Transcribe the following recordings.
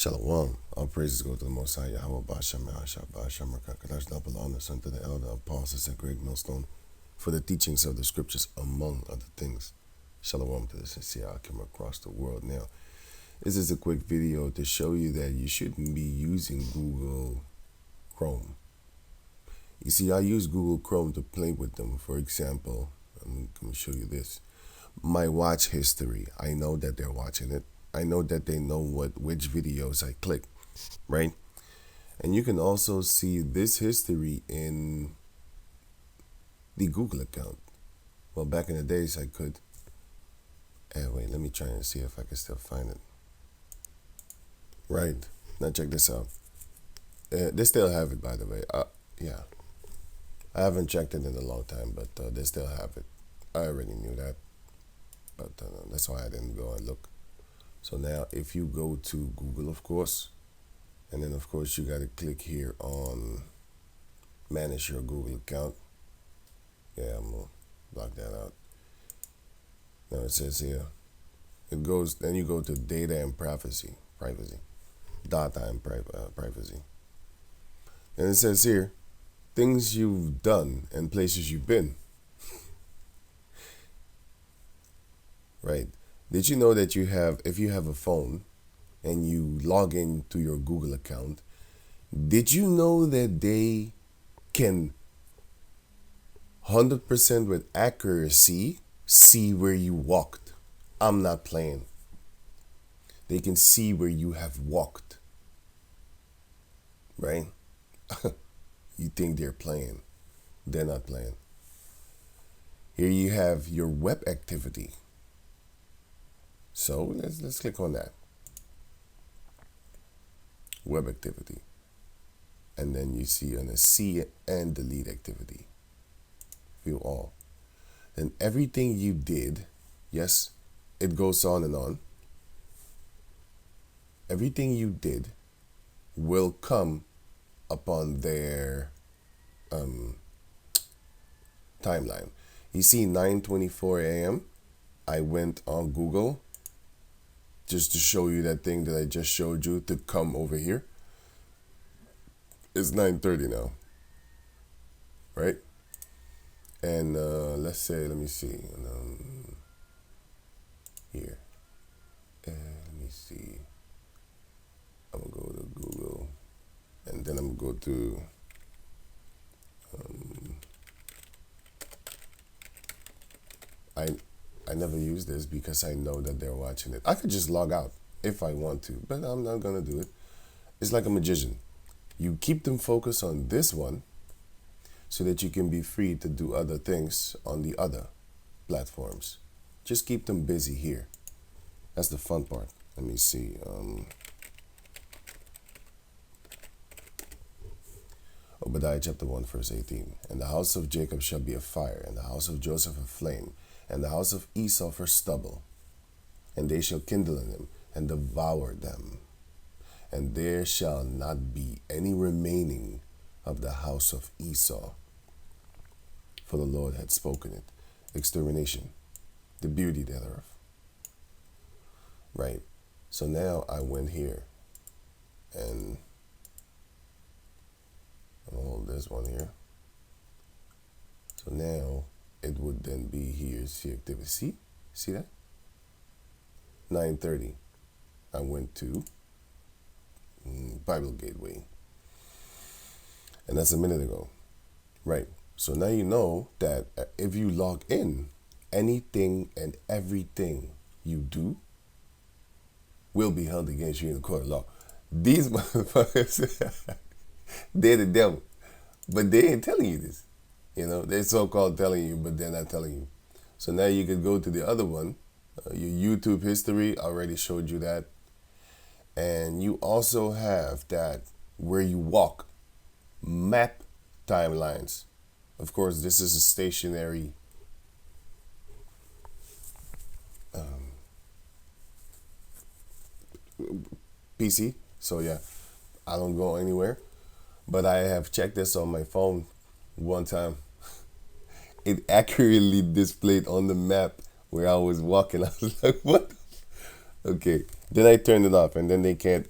Shalom. All praises go to the Most High Yahweh Bashem Yahshua Bashem Rakakadash double honors unto the elder apostles and great millstone for the teachings of the scriptures among other things. Shalom to the sincere Akim across the world. Now, this is a quick video to show you that you shouldn't be using Google Chrome. You see, I use Google Chrome to play with them. For example, I'm going to show you this. My watch history. I know that they're watching it. I know that they know which videos I click, right? And you can also see this history in the Google account. Well, back in the days I could. Wait, let me try and see if I can still find it. Right. Now check this out. They still have it, by the way. Yeah. I haven't checked it in a long time, but they still have it. I already knew that, but that's why I didn't go and look. So now if you go to Google, of course, and then of course you got to click here on manage your Google account. Yeah, I'm going to block that out. Now it says here, then you go to data and privacy, data and privacy. And it says here, things you've done and places you've been. Right. Did you know that if you have a phone and you log into your Google account, did you know that they can 100% with accuracy see where you walked? I'm not playing. They can see where you have walked. Right? You think they're playing. They're not playing. Here you have your web activity. So let's click on that. Web activity. And then you see on a see and delete activity. View all. And everything you did, yes, it goes on and on. Everything you did will come upon their timeline. You see 9:24 a.m. I went on Google just to show you that thing that I just showed you to come over here. It's 9:30 now, right? And let me see. Here. Let me see. I'm going to go to Google. And then I'm going to go to I never use this because I know that they're watching it. I could just log out if I want to, but I'm not going to do it. It's like a magician. You keep them focused on this one so that you can be free to do other things on the other platforms. Just keep them busy here. That's the fun part. Let me see. Obadiah chapter 1 verse 18. And the house of Jacob shall be a fire, and the house of Joseph a flame, and the house of Esau for stubble. And they shall kindle in them, and devour them. And there shall not be any remaining of the house of Esau. For the Lord had spoken it. Extermination, the beauty thereof. Right. So now I went here, and I'm gonna hold this one here. So now it would then be here, see activity. See that? 9:30. I went to Bible Gateway. And that's a minute ago. Right. So now you know that if you log in, anything and everything you do will be held against you in the court of law. These motherfuckers, they're the devil. But they ain't telling you this. You know, they're so-called telling you, but they're not telling you. So now you could go to the other one. Your YouTube history, I already showed you that. And you also have that where you walk. Map timelines. Of course, this is a stationary PC. So yeah, I don't go anywhere. But I have checked this on my phone one time. It accurately displayed on the map where I was walking. I was like, what? Okay. Then I turned it off, and then they can't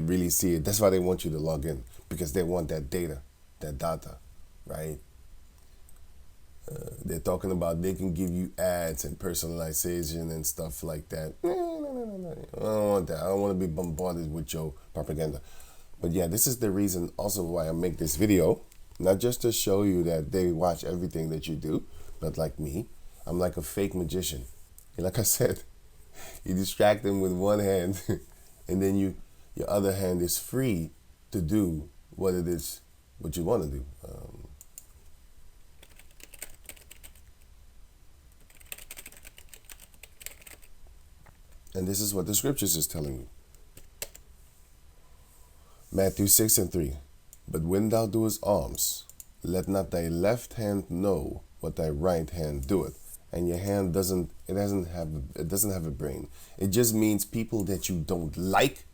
really see it. That's why they want you to log in, because they want that data, right? They're talking about they can give you ads and personalization and stuff like that. No. I don't want that. I don't want to be bombarded with your propaganda. But yeah, this is the reason also why I make this video. Not just to show you that they watch everything that you do, but like me, I'm like a fake magician. And like I said, you distract them with one hand, and then your other hand is free to do what it is, what you want to do. And this is what the scriptures is telling you. Matthew 6:3. But when thou doest alms, let not thy left hand know what thy right hand doeth. And your hand doesn't have a brain. It just means people that you don't like,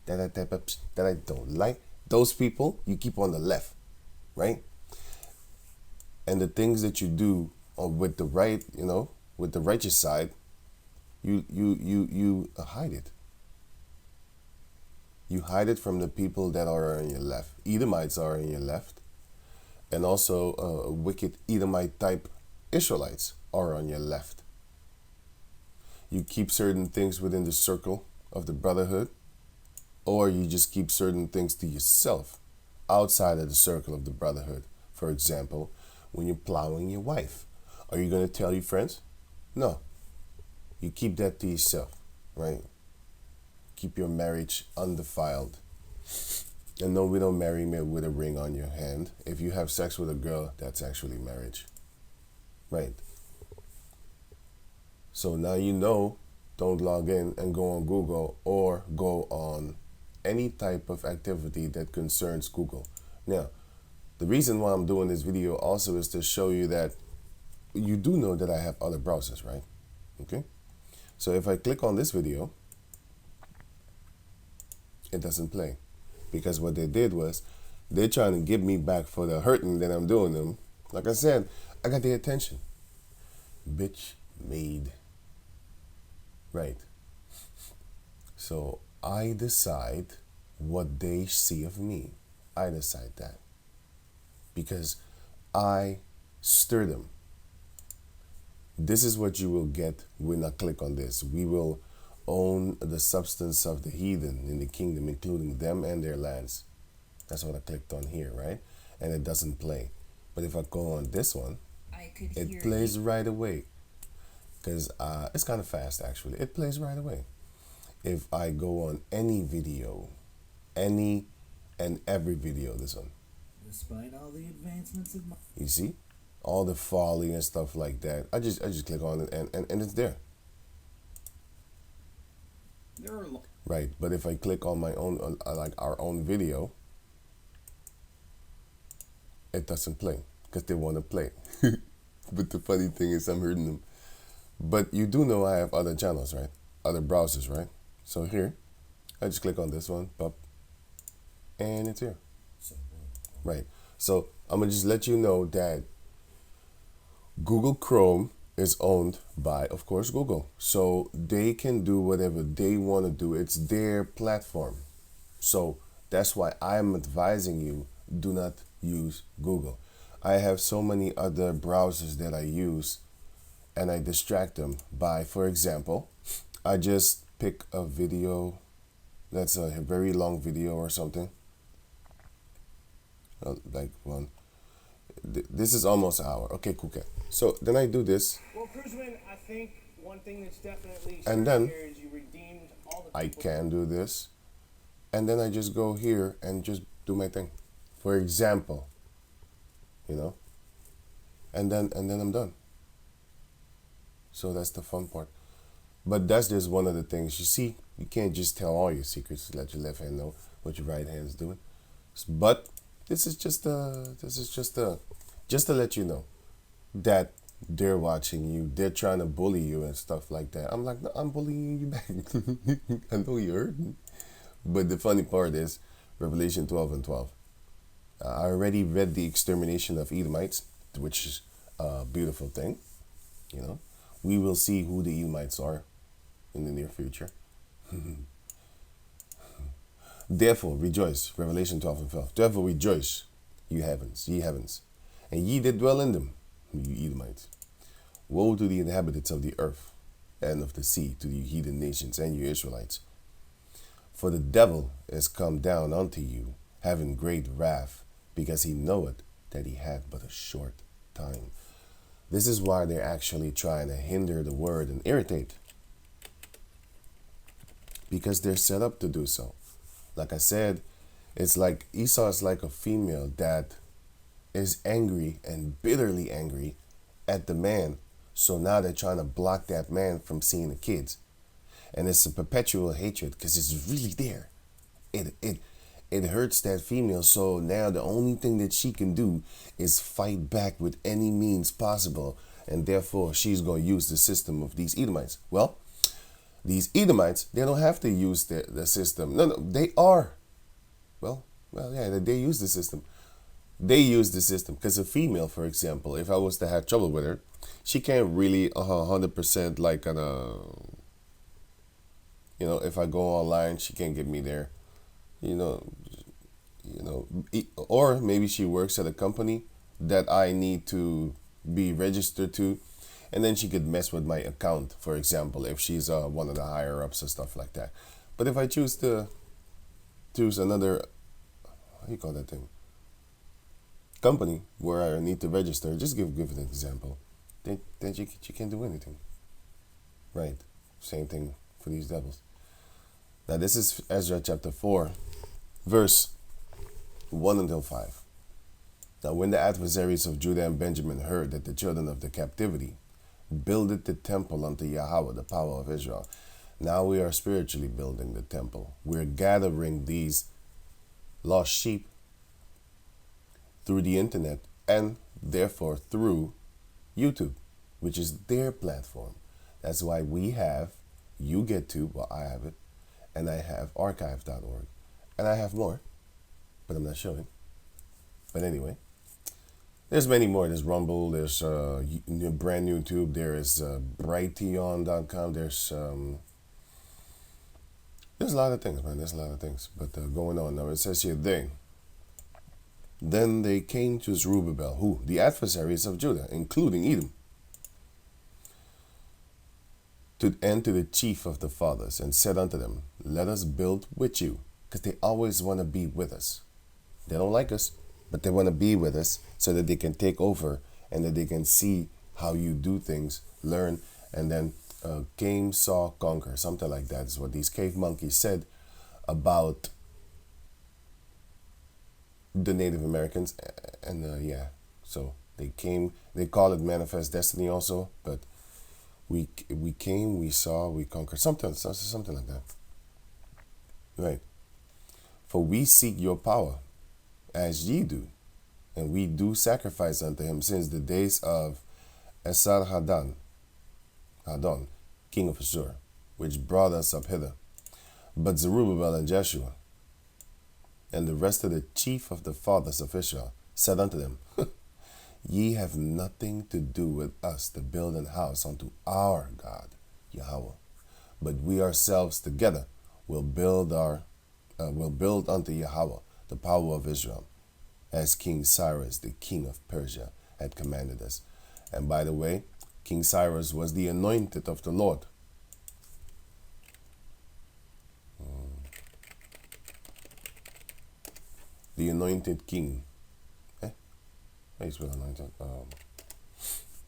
that I don't like. Those people you keep on the left, right? And the things that you do with the right, with the righteous side, you hide it. You hide it from the people that are on your left. Edomites are on your left, and also wicked Edomite type Israelites are on your left. You keep certain things within the circle of the brotherhood, or you just keep certain things to yourself outside of the circle of the brotherhood. For example, when you're plowing your wife, are you going to tell your friends? No. You keep that to yourself, right? Keep your marriage undefiled. And no, we don't marry me with a ring on your hand. If you have sex with a girl, that's actually marriage. Right. So now you know, don't log in and go on Google or go on any type of activity that concerns Google. Now, the reason why I'm doing this video also is to show you that you do know that I have other browsers, right? Okay. So if I click on this video, it doesn't play, because what they did was they're trying to get me back for the hurting that I'm doing them. Like I said, I got their attention. Bitch made. Right. So I decide what they see of me. I decide that. Because I stir them. This is what you will get when I click on this. We will own the substance of the heathen in the kingdom, including them and their lands. That's what I clicked on here, right? And it doesn't play. But if I go on this one, it plays right away. Because it's kind of fast, actually. It plays right away. If I go on any video, any and every video, this one. Despite all the advancements of you see? All the folly and stuff like that. I just click on it and it's there. Right, but if I click on my own, like our own video, it doesn't play because they want to play. But the funny thing is I'm hurting them. But you do know I have other channels, right? Other browsers, right? So here, I just click on this one, pop, and it's here. Right. So I'm going to just let you know that Google Chrome is owned by, of course, Google. So they can do whatever they want to do. It's their platform. So that's why I'm advising you, do not use Google. I have so many other browsers that I use, and I distract them by, for example, I just pick a video that's a very long video or something. Like one. This is almost an hour. Okay, cool. Okay. So then I do this. Well, Cruzman, I think one thing that's definitely and then here is you redeemed all the I can do this. And then I just go here and just do my thing. For example, and then I'm done. So that's the fun part. But that's just one of the things. You see, you can't just tell all your secrets to let your left hand know what your right hand is doing. But this is just to let you know that they're watching you. They're trying to bully you and stuff like that. I'm like, no, I'm bullying you back. I know you heard me. But the funny part is Revelation 12:12. I already read the extermination of Edomites, which is a beautiful thing. We will see who the Edomites are in the near future. Therefore rejoice, Revelation 12 and 12. Therefore rejoice, ye heavens, and ye that dwell in them, you Edomites. Woe to the inhabitants of the earth and of the sea, to you heathen nations and you Israelites. For the devil is come down unto you, having great wrath, because he knoweth that he hath but a short time. This is why they're actually trying to hinder the word and irritate. Because they're set up to do so. Like I said, it's like Esau is like a female that is angry and bitterly angry at the man. So now they're trying to block that man from seeing the kids. And it's a perpetual hatred because it's really there. It hurts that female. So now the only thing that she can do is fight back with any means possible. And therefore she's going to use the system of these Edomites. Well, these Edomites, they don't have to use the system. No, they are. Well, yeah, they use the system. They use the system because a female, for example, if I was to have trouble with her, she can't really 100% like if I go online, she can't get me there. Or maybe she works at a company that I need to be registered to. And then she could mess with my account, for example, if she's one of the higher ups and stuff like that. But if I choose another, how do you call that thing? Company where I need to register, just give an example, then she can't do anything. Right. Same thing for these devils. Now this is Esdras chapter 4, verse 1 until 5. Now when the adversaries of Judah and Benjamin heard that the children of the captivity builded the temple unto Yahweh, the power of Israel. Now we are spiritually building the temple. We're gathering these lost sheep through the internet and therefore through YouTube, which is their platform. That's why we have YouGetTube, well, I have it, and I have archive.org, and I have more, but I'm not showing. But anyway, there's many more. There's Rumble. There's brand new YouTube. There is Brighteon.com. There's a lot of things, man. There's a lot of things. But going on now, it says here, then they came to Zerubbabel, who? The adversaries of Judah, including Edom, and to the chief of the fathers, and said unto them, let us build with you, because they always want to be with us. They don't like us, but they want to be with us so that they can take over and that they can see how you do things, learn, and then came, saw, conquer. Something like that is what these cave monkeys said about the Native Americans. And so they came, they call it manifest destiny also, but we came, we saw, we conquered. Something like that. Right. For we seek your power, as ye do, and we do sacrifice unto him since the days of Esarhaddon, king of Ashur, which brought us up hither. But Zerubbabel and Jeshua, and the rest of the chief of the fathers of Israel, said unto them, ye have nothing to do with us to build an house unto our God, Yahweh, but we ourselves together will build unto Yahweh the power of Israel, as King Cyrus, the king of Persia, had commanded us. And by the way, King Cyrus was the anointed of the Lord. The anointed king. How you spell anointed?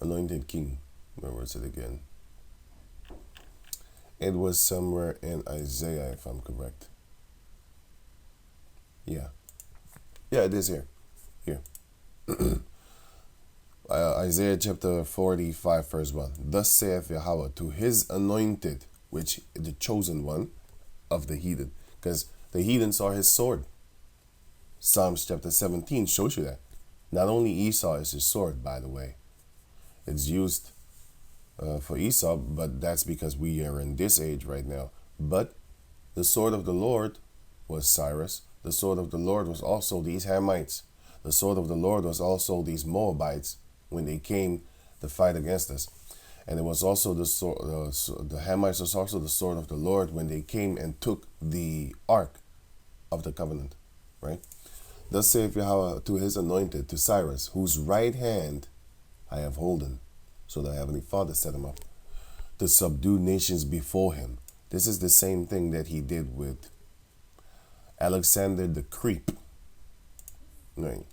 Anointed king. Where was it again? It was somewhere in Isaiah, if I'm correct. Yeah, it is here. Isaiah chapter 45, verse 1. Thus saith Yahweh to his anointed, which the chosen one of the heathen, because the heathen saw his sword. Psalms chapter 17 shows you that. Not only Esau is his sword, by the way. It's used for Esau, but that's because we are in this age right now. But the sword of the Lord was Cyrus. The sword of the Lord was also these Hamites. The sword of the Lord was also these Moabites when they came to fight against us. And it was also the sword, the Hamites was also the sword of the Lord when they came and took the ark of the covenant, right? Thus saith Yahweh to his anointed, to Cyrus, whose right hand I have holden. So the Heavenly Father set him up to subdue nations before him. This is the same thing that he did with Alexander the Creep. Right?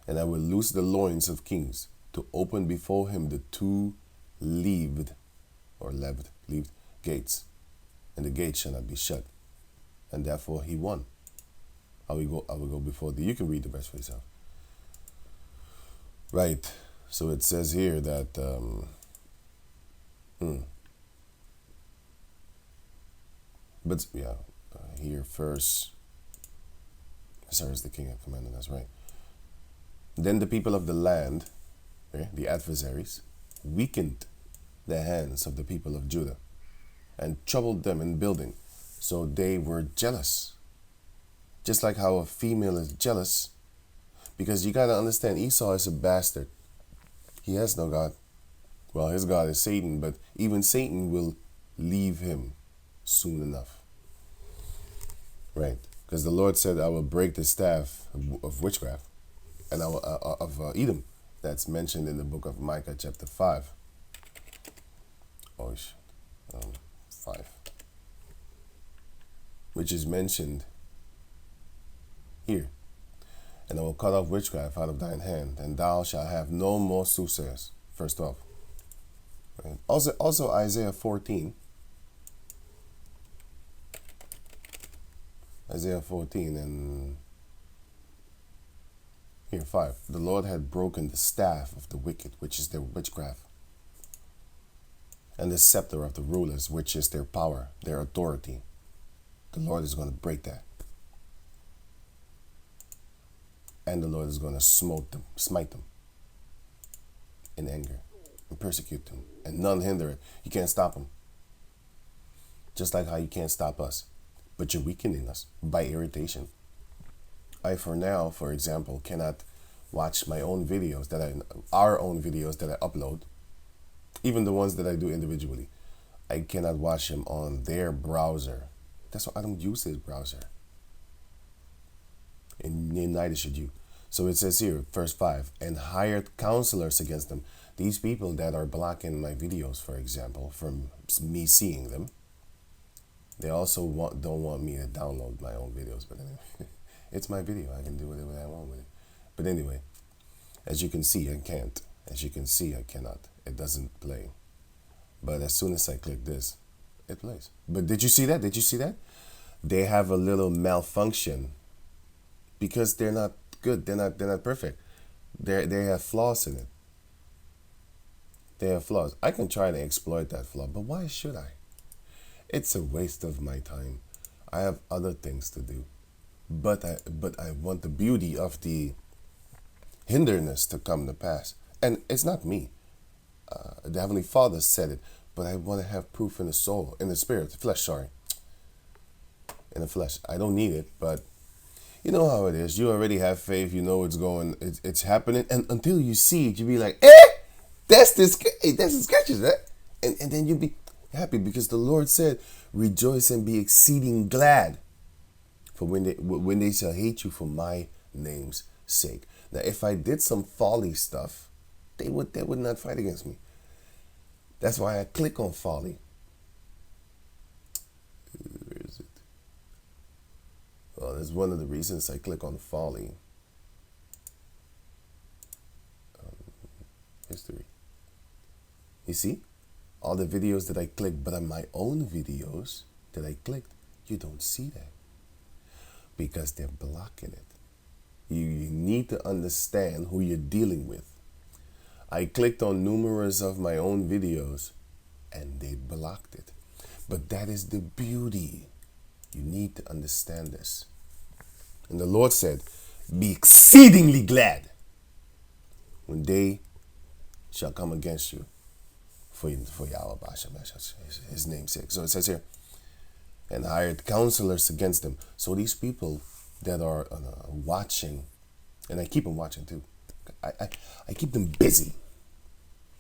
And I will loose the loins of kings to open before him the two leaved gates, and the gates shall not be shut. And therefore he won. I will go before thee. You can read the verse for yourself. Right. So it says here that but yeah, here first, Cyrus the king had commanded us, right? Then the people of the land, the adversaries, weakened the hands of the people of Judah and troubled them in building. So they were jealous. Just like how a female is jealous. Because you got to understand, Esau is a bastard. He has no God. Well, his God is Satan, but even Satan will leave him soon enough. Right? Because the Lord said, I will break the staff of witchcraft and I will, of Edom. That's mentioned in the book of Micah chapter 5. 5. Which is mentioned here. And I will cut off witchcraft out of thine hand, and thou shalt have no more soothsayers. First off. Right? Also Isaiah 14. Isaiah 14 and here 5. The Lord had broken the staff of the wicked, which is their witchcraft, and the scepter of the rulers, which is their power, their authority. The Lord is going to break that. And the Lord is going to smite them in anger and persecute them. And none hinder it. You can't stop them. Just like how you can't stop us. But you're weakening us by irritation. I, for now, for example, cannot watch my own videos our own videos that I upload. Even the ones that I do individually. I cannot watch them on their browser. That's why I don't use this browser. And neither should you. So it says here, verse 5, and hired counselors against them. These people that are blocking my videos, for example, from me seeing them, they also don't want me to download my own videos. But anyway, it's my video. I can do whatever I want with it. But anyway, as you can see, I can't. As you can see, I cannot. It doesn't play. But as soon as I click this, it plays. But did you see that? Did you see that? They have a little malfunction because they're not good. They're not perfect. They have flaws in it. They have flaws. I can try to exploit that flaw, but why should I? It's a waste of my time. I have other things to do. But I want the beauty of the hinderness to come to pass. And it's not me. The Heavenly Father said it, but I want to have proof in the soul, in the spirit, the flesh, sorry. In the flesh. I don't need it, but you know how it is. You already have faith. You know it's happening. And until you see it, you be like, that's the scriptures, right? And then you be happy because the Lord said, rejoice and be exceeding glad. For when they shall hate you for my name's sake. Now, if I did some folly stuff, they would not fight against me. That's why I click on folly. Where is it? Well, that's one of the reasons I click on folly. History. You see? All the videos that I clicked, but on my own videos that I clicked, you don't see that. Because they're blocking it. You need to understand who you're dealing with. I clicked on numerous of my own videos and they blocked it. But that is the beauty. You need to understand this. And the Lord said, be exceedingly glad when they shall come against you for Yahweh, his name's sake. So it says here, and hired counselors against them. So these people that are watching, and I keep them watching too. I keep them busy.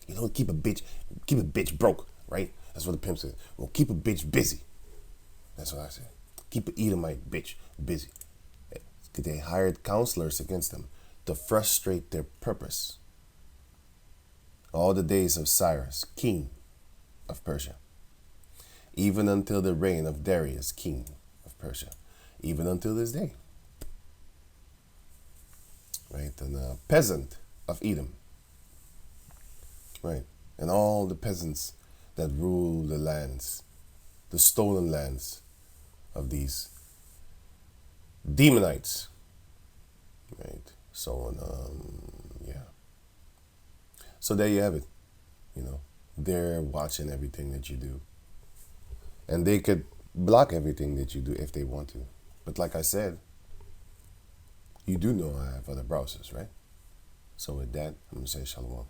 You know, keep a bitch broke, right? That's what the pimp said. Well, keep a bitch busy. That's what I said. Keep an Edomite bitch busy. They hired counselors against them to frustrate their purpose. All the days of Cyrus, king of Persia, even until the reign of Darius, king of Persia, even until this day. Right? And a peasant of Edom. Right? And all the peasants that rule the lands, the stolen lands of these demonites. Right? So, yeah. So there you have it. You know, they're watching everything that you do. And they could block everything that you do if they want to. But like I said, you do know I have other browsers, right? So with that, I'm going to say shalom.